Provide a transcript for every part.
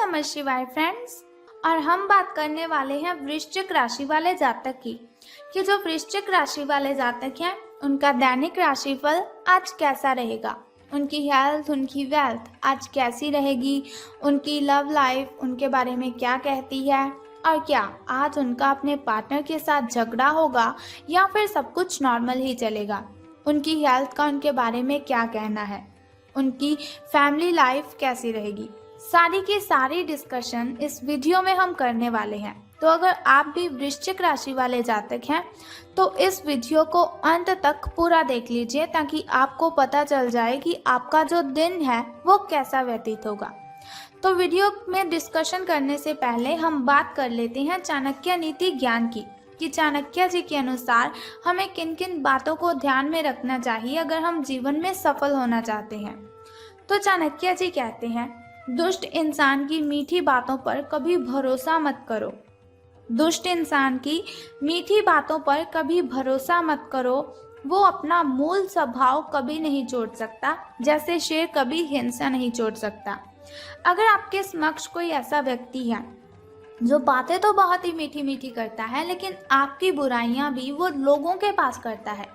नमः शिवाय फ्रेंड्स। और हम बात करने वाले हैं वृश्चिक राशि वाले जातक की कि जो वृश्चिक राशि वाले जातक हैं उनका दैनिक राशिफल आज कैसा रहेगा, उनकी हेल्थ, उनकी वेल्थ आज कैसी रहेगी, उनकी लव लाइफ उनके बारे में क्या कहती है, और क्या आज उनका अपने पार्टनर के साथ झगड़ा होगा या फिर सब कुछ नॉर्मल ही चलेगा, उनकी हेल्थ का उनके बारे में क्या कहना है, उनकी फैमिली लाइफ कैसी रहेगी। सारी की सारी डिस्कशन इस वीडियो में हम करने वाले हैं। तो अगर आप भी वृश्चिक राशि वाले जातक हैं तो इस वीडियो को अंत तक पूरा देख लीजिए ताकि आपको पता चल जाए कि आपका जो दिन है वो कैसा व्यतीत होगा। तो वीडियो में डिस्कशन करने से पहले हम बात कर लेते हैं चाणक्य नीति ज्ञान की कि चाणक्य जी के अनुसार हमें किन किन बातों को ध्यान में रखना चाहिए अगर हम जीवन में सफल होना चाहते हैं। तो चाणक्य जी कहते हैं, दुष्ट इंसान की मीठी बातों पर कभी भरोसा मत करो। दुष्ट इंसान की मीठी बातों पर कभी भरोसा मत करो, वो अपना मूल स्वभाव कभी नहीं छोड़ सकता, जैसे शेर कभी हिंसा नहीं छोड़ सकता। अगर आपके समक्ष कोई ऐसा व्यक्ति है जो बातें तो बहुत ही मीठी मीठी करता है लेकिन आपकी बुराइयां भी वो लोगों के पास करता है।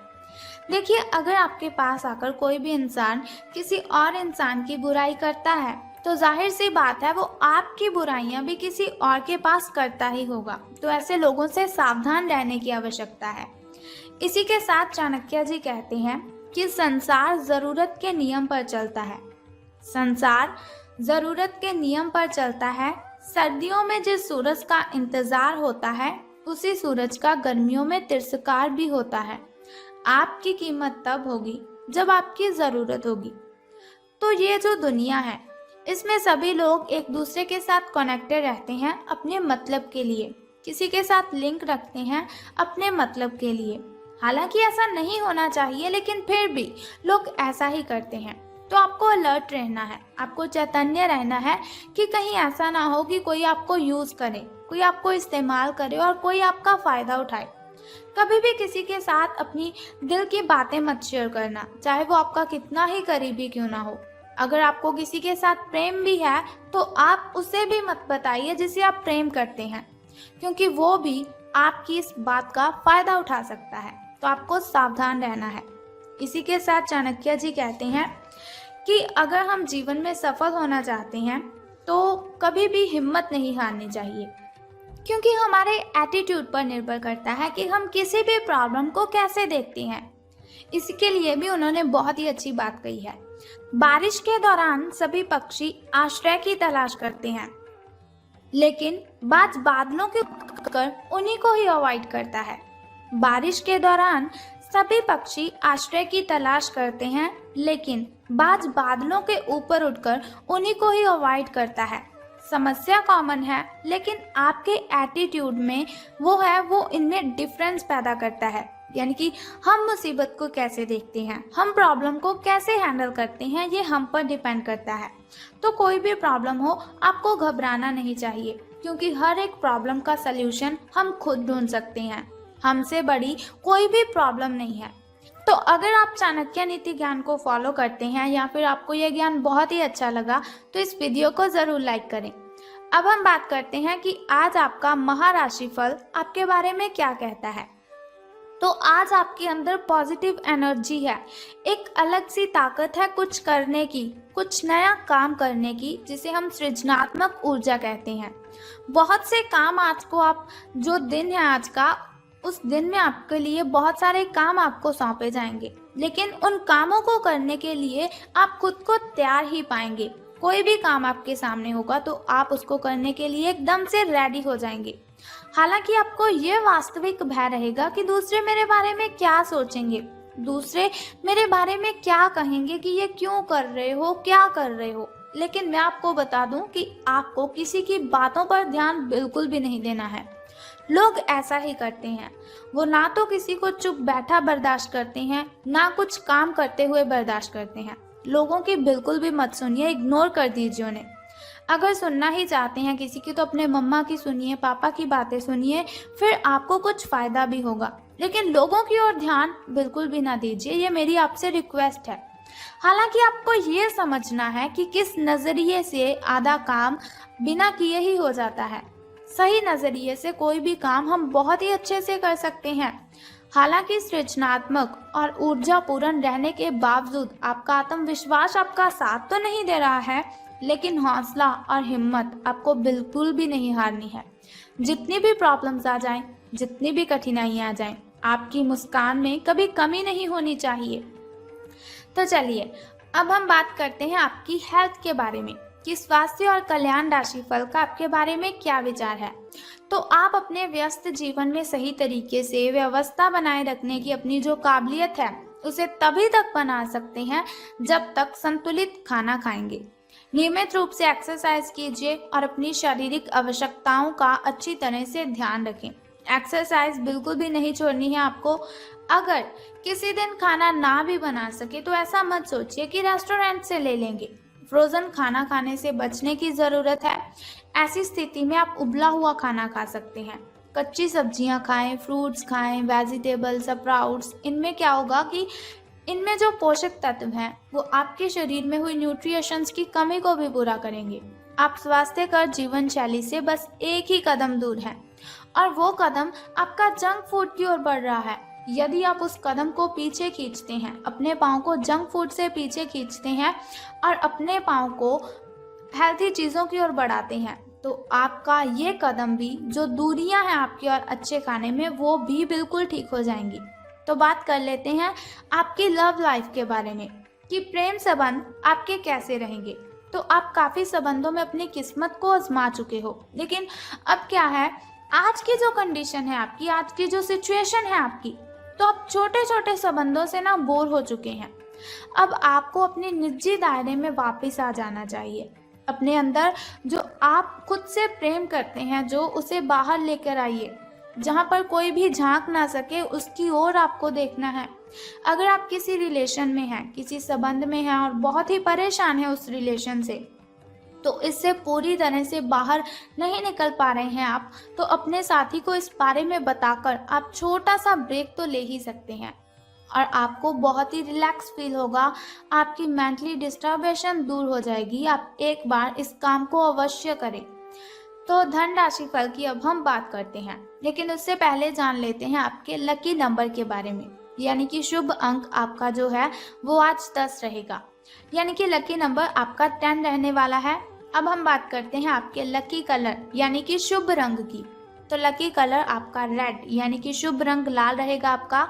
देखिए, अगर आपके पास आकर कोई भी इंसान किसी और इंसान की बुराई करता है तो जाहिर सी बात है वो आपकी बुराइयां भी किसी और के पास करता ही होगा। तो ऐसे लोगों से सावधान रहने की आवश्यकता है। इसी के साथ चाणक्य जी कहते हैं कि संसार जरूरत के नियम पर चलता है। संसार जरूरत के नियम पर चलता है। सर्दियों में जिस सूरज का इंतजार होता है उसी सूरज का गर्मियों में तिरस्कार भी होता है। आपकी कीमत तब होगी जब आपकी जरूरत होगी। तो ये जो दुनिया है इसमें सभी लोग एक दूसरे के साथ कनेक्टेड रहते हैं अपने मतलब के लिए, किसी के साथ लिंक रखते हैं अपने मतलब के लिए। हालांकि ऐसा नहीं होना चाहिए लेकिन फिर भी लोग ऐसा ही करते हैं। तो आपको अलर्ट रहना है, आपको चैतन्य रहना है कि कहीं ऐसा ना हो कि कोई आपको यूज करे, कोई आपको इस्तेमाल करे और कोई आपका फायदा उठाए। कभी भी किसी के साथ अपनी दिल की बातें मत शेयर करना, चाहे वो आपका कितना ही करीबी क्यों ना हो। अगर आपको किसी के साथ प्रेम भी है तो आप उसे भी मत बताइए जिसे आप प्रेम करते हैं, क्योंकि वो भी आपकी इस बात का फायदा उठा सकता है। तो आपको सावधान रहना है। इसी के साथ चाणक्य जी कहते हैं कि अगर हम जीवन में सफल होना चाहते हैं तो कभी भी हिम्मत नहीं हारनी चाहिए, क्योंकि हमारे एटीट्यूड पर निर्भर करता है कि हम किसी भी प्रॉब्लम को कैसे देखते हैं। इसके लिए भी उन्होंने बहुत ही अच्छी बात कही है। बारिश के दौरान सभी पक्षी आश्रय की तलाश करते हैं, लेकिन बाज बादलों के कर उन्हीं को ही अवॉइड करता है। बारिश के दौरान सभी पक्षी आश्रय की तलाश करते हैं, लेकिन बाज बादलों के ऊपर उड़कर उन्हीं को ही अवॉइड करता है। समस्या कॉमन है लेकिन आपके एटीट्यूड में वो इनमें डिफरेंस पैदा करता है। यानी कि हम मुसीबत को कैसे देखते हैं, हम प्रॉब्लम को कैसे हैंडल करते हैं, ये हम पर डिपेंड करता है। तो कोई भी प्रॉब्लम हो आपको घबराना नहीं चाहिए, क्योंकि हर एक प्रॉब्लम का सल्यूशन हम खुद ढूंढ सकते हैं। हमसे बड़ी कोई भी प्रॉब्लम नहीं है। तो अगर आप चाणक्य नीति ज्ञान को फॉलो करते हैं या फिर आपको यह ज्ञान बहुत ही अच्छा लगा तो इस वीडियो को जरूर लाइक करें। अब हम बात करते हैं कि आज आपका महाराशिफल आपके बारे में क्या कहता है। तो आज आपके अंदर पॉजिटिव एनर्जी है, एक अलग सी ताकत है कुछ करने की, कुछ नया काम करने की, जिसे हम सृजनात्मक ऊर्जा कहते हैं। बहुत से काम आज को आप जो दिन है आज का, उस दिन में आपके लिए बहुत सारे काम आपको सौंपे जाएंगे, लेकिन उन कामों को करने के लिए आप खुद को तैयार ही पाएंगे। कोई भी काम आपके सामने होगा तो आप उसको करने के लिए एकदम से रेडी हो जाएंगे। हालांकि आपको ये वास्तविक भय रहेगा कि दूसरे मेरे बारे में क्या सोचेंगे, दूसरे मेरे बारे में क्या कहेंगे कि ये क्यों कर रहे हो, क्या कर रहे हो। लेकिन मैं आपको बता दूं कि आपको किसी की बातों पर ध्यान बिल्कुल भी नहीं देना है। लोग ऐसा ही करते हैं, वो ना तो किसी को चुप बैठा बर्दाश्त करते हैं, ना कुछ काम करते हुए बर्दाश्त करते हैं। लोगों की बिल्कुल भी मत सुनिए, इग्नोर कर दीजिए उन्हें। अगर सुनना ही चाहते हैं किसी की तो अपने मम्मा की सुनिए, पापा की बातें सुनिए, फिर आपको कुछ फायदा भी होगा। लेकिन लोगों की ओर ध्यान बिल्कुल भी ना दीजिए, ये मेरी आपसे रिक्वेस्ट है। हालांकि आपको ये समझना है कि किस नजरिए से आधा काम बिना किए ही हो जाता है। सही नजरिए से कोई भी काम हम बहुत ही अच्छे से कर सकते हैं। हालांकि सृजनात्मक और ऊर्जापूर्ण रहने के बावजूद आपका आत्मविश्वास आपका साथ तो नहीं दे रहा है, लेकिन हौसला और हिम्मत आपको बिल्कुल भी नहीं हारनी है। जितनी भी प्रॉब्लम्स आ जाएं, जितनी भी कठिनाइयां आ जाएं, आपकी मुस्कान में कभी कमी नहीं होनी चाहिए। तो चलिए अब हम बात करते हैं आपकी हेल्थ के बारे में कि स्वास्थ्य और कल्याण राशिफल का आपके बारे में क्या विचार है। तो आप अपने व्यस्त जीवन में सही तरीके से व्यवस्था बनाए रखने की अपनी जो काबिलियत है उसे तभी तक बना सकते हैं जब तक संतुलित खाना खाएंगे। नियमित रूप से एक्सरसाइज कीजिए और अपनी शारीरिक आवश्यकताओं का अच्छी तरह से ध्यान रखें। एक्सरसाइज बिल्कुल भी नहीं छोड़नी है आपको। अगर किसी दिन खाना ना भी बना सके तो ऐसा मत सोचिए कि रेस्टोरेंट से ले लेंगे। फ्रोजन खाना खाने से बचने की ज़रूरत है। ऐसी स्थिति में आप उबला हुआ खाना खा सकते हैं। कच्ची सब्जियां खाएं, फ्रूट्स खाएं, वेजिटेबल्स, स्प्राउट्स। इनमें क्या होगा कि इनमें जो पोषक तत्व हैं वो आपके शरीर में हुई न्यूट्रिशंस की कमी को भी पूरा करेंगे। आप स्वास्थ्यकर जीवन शैली से बस एक ही कदम दूर हैं और वो कदम आपका जंक फूड की ओर बढ़ रहा है। यदि आप उस कदम को पीछे खींचते हैं, अपने पाँव को जंक फूड से पीछे खींचते हैं और अपने पाँव को हेल्थी चीज़ों की ओर बढ़ाते हैं, तो आपका ये कदम भी जो दूरियां हैं आपकी और अच्छे खाने में वो भी बिल्कुल ठीक हो जाएंगी। तो बात कर लेते हैं आपकी लव लाइफ के बारे में कि प्रेम संबंध आपके कैसे रहेंगे। तो आप काफ़ी संबंधों में अपनी किस्मत को आजमा चुके हो, लेकिन अब क्या है, आज की जो कंडीशन है आपकी, आज की जो सिचुएशन है आपकी, तो आप छोटे छोटे संबंधों से ना बोर हो चुके हैं। अब आपको अपने निजी दायरे में वापस आ जाना चाहिए। अपने अंदर जो आप खुद से प्रेम करते हैं, जो उसे बाहर लेकर आइए। जहाँ पर कोई भी झांक ना सके उसकी ओर आपको देखना है। अगर आप किसी रिलेशन में हैं, किसी संबंध में हैं और बहुत ही परेशान हैं उस रिलेशन से, तो इससे पूरी तरह से बाहर नहीं निकल पा रहे हैं आप, तो अपने साथी को इस बारे में बताकर आप छोटा सा ब्रेक तो ले ही सकते हैं और आपको बहुत ही रिलैक्स फील होगा। आपकी मेंटली डिस्टर्बेशन दूर हो जाएगी। आप एक बार इस काम को अवश्य करें। तो धन राशि फल की अब हम बात करते हैं, लेकिन उससे पहले जान लेते हैं आपके लकी नंबर के बारे में। यानी कि शुभ अंक आपका जो है वो आज 10 रहेगा, यानी कि लकी नंबर आपका 10 रहने वाला है। अब हम बात करते हैं आपके लकी कलर यानी कि शुभ रंग की। तो लकी कलर आपका रेड यानी कि शुभ रंग लाल रहेगा आपका।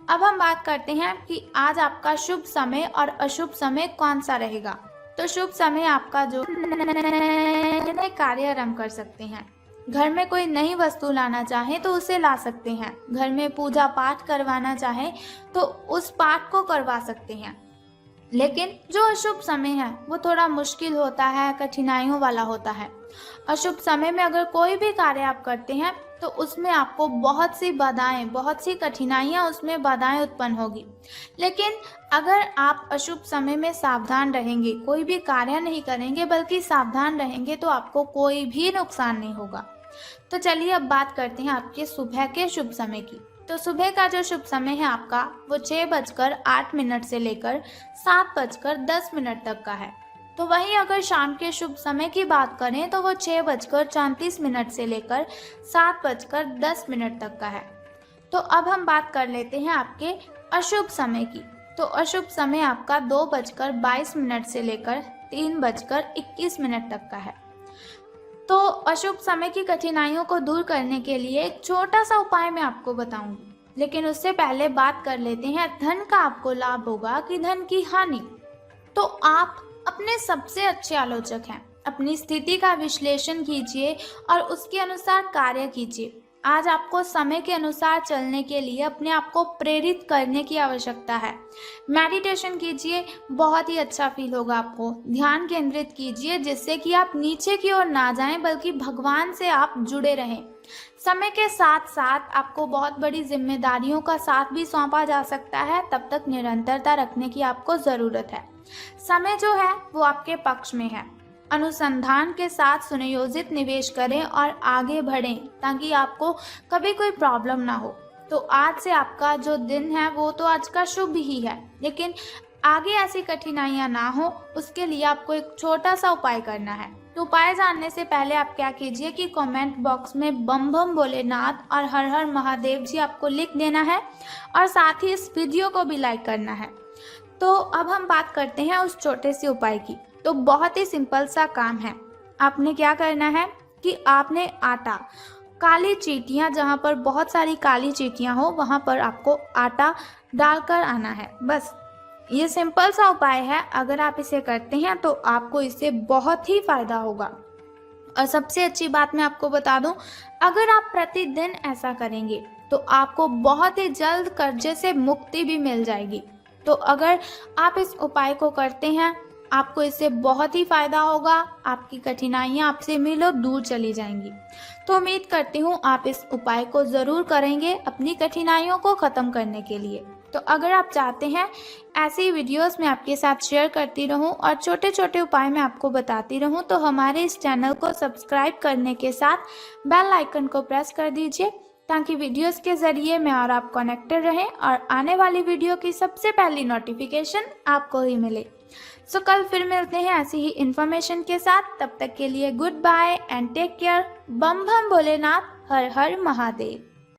अब हम बात करते हैं कि आज आपका शुभ समय और अशुभ समय कौन सा रहेगा। तो शुभ समय आपका जो नए कार्य आरंभ कर सकते हैं। घर में कोई नई वस्तु लाना चाहे तो उसे ला सकते हैं। घर में पूजा पाठ करवाना चाहे तो उस पाठ को करवा सकते हैं। लेकिन जो अशुभ समय है वो थोड़ा मुश्किल होता है, कठिनाइयों वाला होता है। अशुभ समय में अगर कोई भी कार्य आप करते हैं तो उसमें आपको बहुत सी बाधाएं, बहुत सी कठिनाइयां, उसमें बाधाएं उत्पन्न होगी। लेकिन अगर आप अशुभ समय में सावधान रहेंगे, कोई भी कार्य नहीं करेंगे बल्कि सावधान रहेंगे, तो आपको कोई भी नुकसान नहीं होगा। तो चलिए अब बात करते हैं आपके सुबह के शुभ समय की। तो सुबह का जो शुभ समय है आपका वो 6:08 से लेकर 7:10 तक का है। तो वहीं अगर शाम के शुभ समय की बात करें तो वो 6:34 से लेकर 7:10 तक का है। तो अब हम बात कर लेते हैं आपके अशुभ समय की। तो अशुभ समय आपका 2:22 से लेकर 3:21 तक का है। तो अशुभ समय की कठिनाइयों को दूर करने के लिए एक छोटा सा उपाय मैं आपको बताऊंगी, लेकिन उससे पहले बात कर लेते हैं धन का आपको लाभ होगा कि धन की हानि। तो आप अपने सबसे अच्छे आलोचक हैं। अपनी स्थिति का विश्लेषण कीजिए और उसके अनुसार कार्य कीजिए। आज आपको समय के अनुसार चलने के लिए अपने आप को प्रेरित करने की आवश्यकता है। मेडिटेशन कीजिए, बहुत ही अच्छा फील होगा आपको। ध्यान केंद्रित कीजिए जिससे कि आप नीचे की ओर ना जाएं बल्कि भगवान से आप जुड़े रहें। समय के साथ साथ आपको बहुत बड़ी जिम्मेदारियों का साथ भी सौंपा जा सकता है, तब तक निरंतरता रखने की आपको ज़रूरत है। समय जो है वो आपके पक्ष में है। अनुसंधान के साथ सुनियोजित निवेश करें और आगे बढ़ें ताकि आपको कभी कोई प्रॉब्लम ना हो। तो आज से आपका जो दिन है वो तो आज का शुभ ही है, लेकिन आगे ऐसी कठिनाइयाँ ना हो, उसके लिए आपको एक छोटा सा उपाय करना है। तो उपाय जानने से पहले आप क्या कीजिए कि कमेंट बॉक्स में बम बम भोलेनाथ और हर हर महादेव जी आपको लिख देना है और साथ ही इस वीडियो को भी लाइक करना है। तो अब हम बात करते हैं उस छोटे से उपाय की। तो बहुत ही सिंपल सा काम है। आपने क्या करना है कि आपने आटा, काली चींटियाँ, जहाँ पर बहुत सारी काली चींटियाँ हो वहाँ पर आपको आटा डालकर आना है। बस ये सिंपल सा उपाय है। अगर आप इसे करते हैं तो आपको इससे बहुत ही फायदा होगा। और सबसे अच्छी बात मैं आपको बता दूं, अगर आप प्रतिदिन ऐसा करेंगे तो आपको बहुत ही जल्द कर्जे से मुक्ति भी मिल जाएगी। तो अगर आप इस उपाय को करते हैं, आपको इससे बहुत ही फायदा होगा। आपकी कठिनाइयां आपसे मिलो दूर चली जाएंगी। तो उम्मीद करती हूँ आप इस उपाय को ज़रूर करेंगे अपनी कठिनाइयों को ख़त्म करने के लिए। तो अगर आप चाहते हैं ऐसी वीडियोस मैं आपके साथ शेयर करती रहूं और छोटे छोटे उपाय मैं आपको बताती रहूं, तो हमारे इस चैनल को सब्सक्राइब करने के साथ बेल आइकन को प्रेस कर दीजिए, ताकि वीडियोस के ज़रिए मैं और आप कनेक्टेड रहें और आने वाली वीडियो की सबसे पहली नोटिफिकेशन आपको ही मिले। सो कल फिर मिलते हैं ऐसी ही इन्फॉर्मेशन के साथ। तब तक के लिए good bye and take care. बम बम भोलेनाथ, हर हर महादेव।